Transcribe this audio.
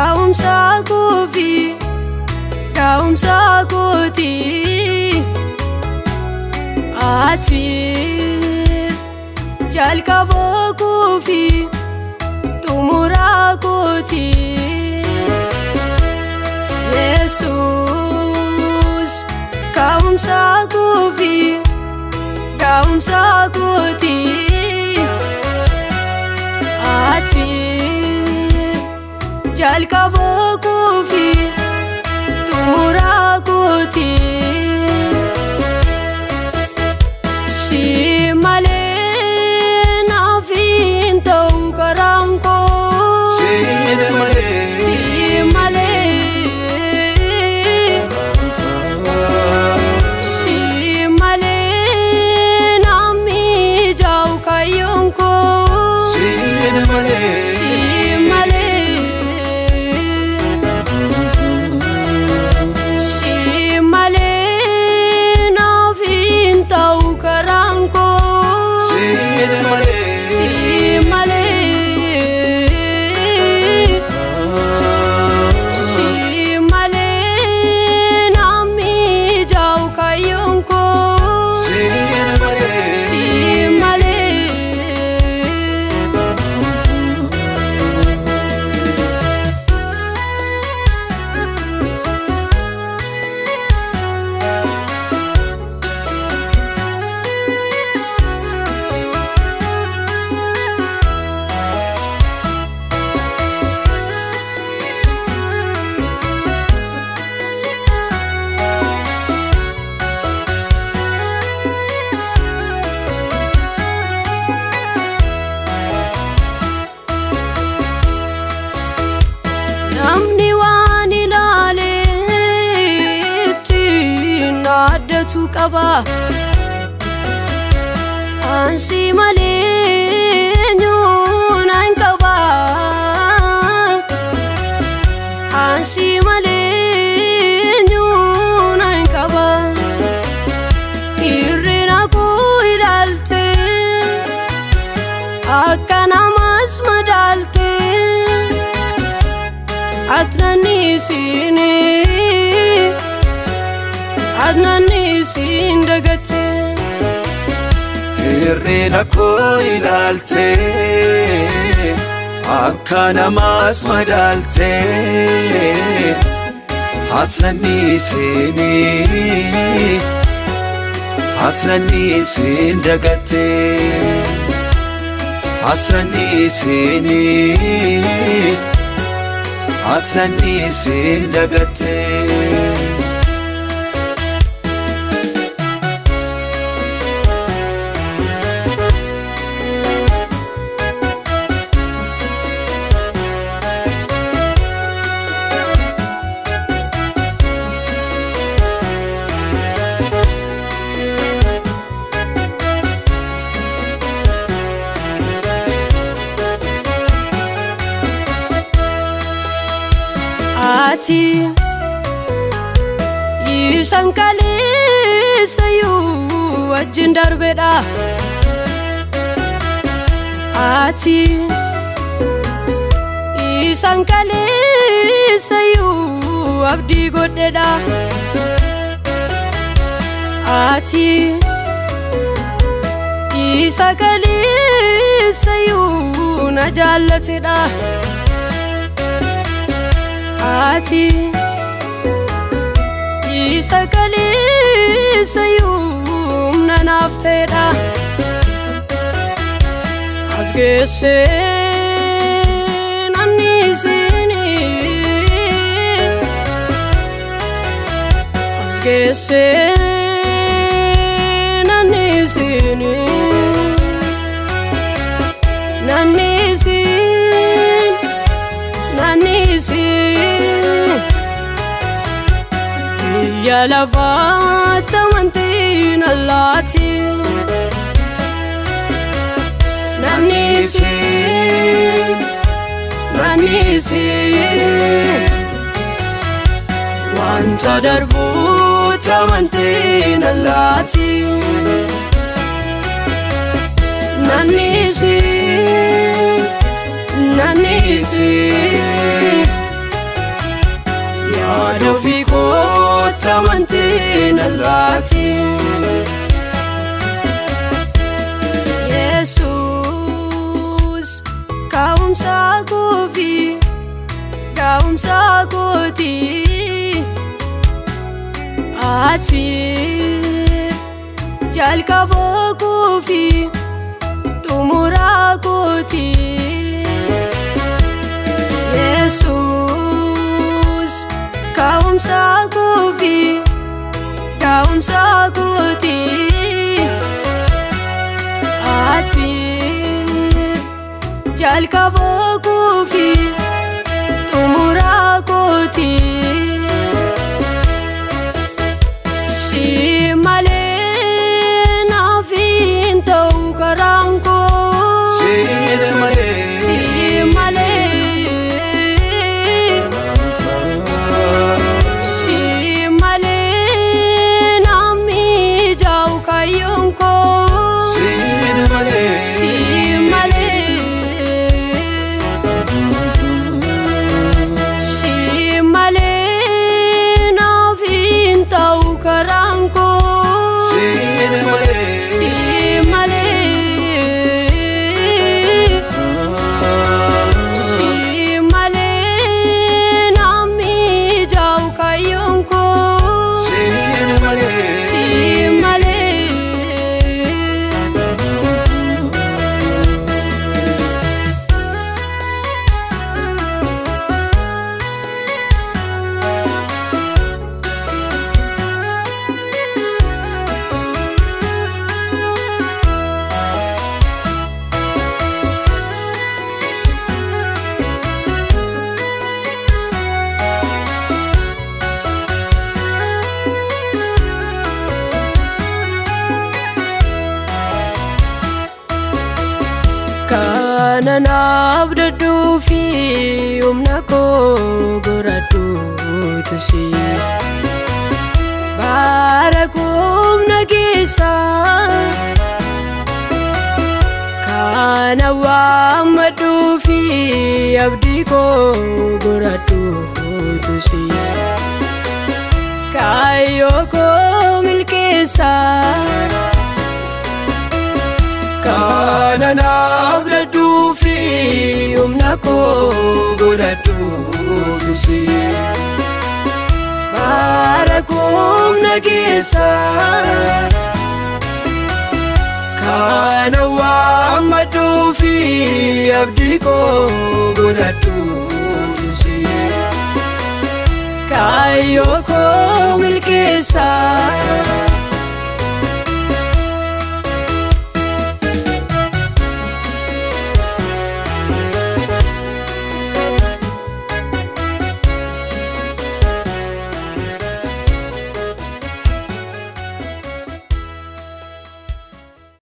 Gaumsa kofi gaumsa koti ati jalqaba kofi tumura koti Jesus gaumsa kofi gaumsa koti ati jalqaba kofi tumura koti si male nafin tau karanko si male nami jau kayonko si male Qaba ansi male nyuna qaba ansi male nyuna qaba irrina ko ilalte akana mas madalte atnani sini adnani sindagate irrina ko ilalte akana mas madalte atnani sindagate atnani sindagate ati isankale sayu wajin darbeda ati isankale sayu abdi godeda ati isakale sayu najallateda ati isakale sayum nanafteda asgesen anisini asgesen anisini nanisin ya lavata mantin allati nanisin wanta darbu tamantin allati nanisin Yaada ofii kootti amantiin allaati. Yesuus ka'umsa koo fi ka'umsa kooti. Ati jalqaba koo fi xumura kooti. Yesuus ka'umsa koo fi ka'umsa kooti. Ati jalqaba koo fi xumura kooti. Si malee naaf hin ta'u karaan koo. Si malee. Si malee. Si malee naaf mijaa'u kaayyoon koo. Si malee. Si malee. Si malee naaf hin ta'u karaan koo. Si malee. Si malee. Si malee naaf mijaa'u kaayyoon koo. Si malee. Si malee. Kana naaf dadhuu fi humna koo godhadhuutu si. Bara humna keessa kana waammadhuu fi abdii koo godhadhuutu si. Kaayyoo koo milkeessa. Kana naaf dadhuu fi humna koo godhadhuutu si. Bara humna keessa kana waammadhuu fi abdii koo godhadhuutu si. Kaayyoo koo milkeessa.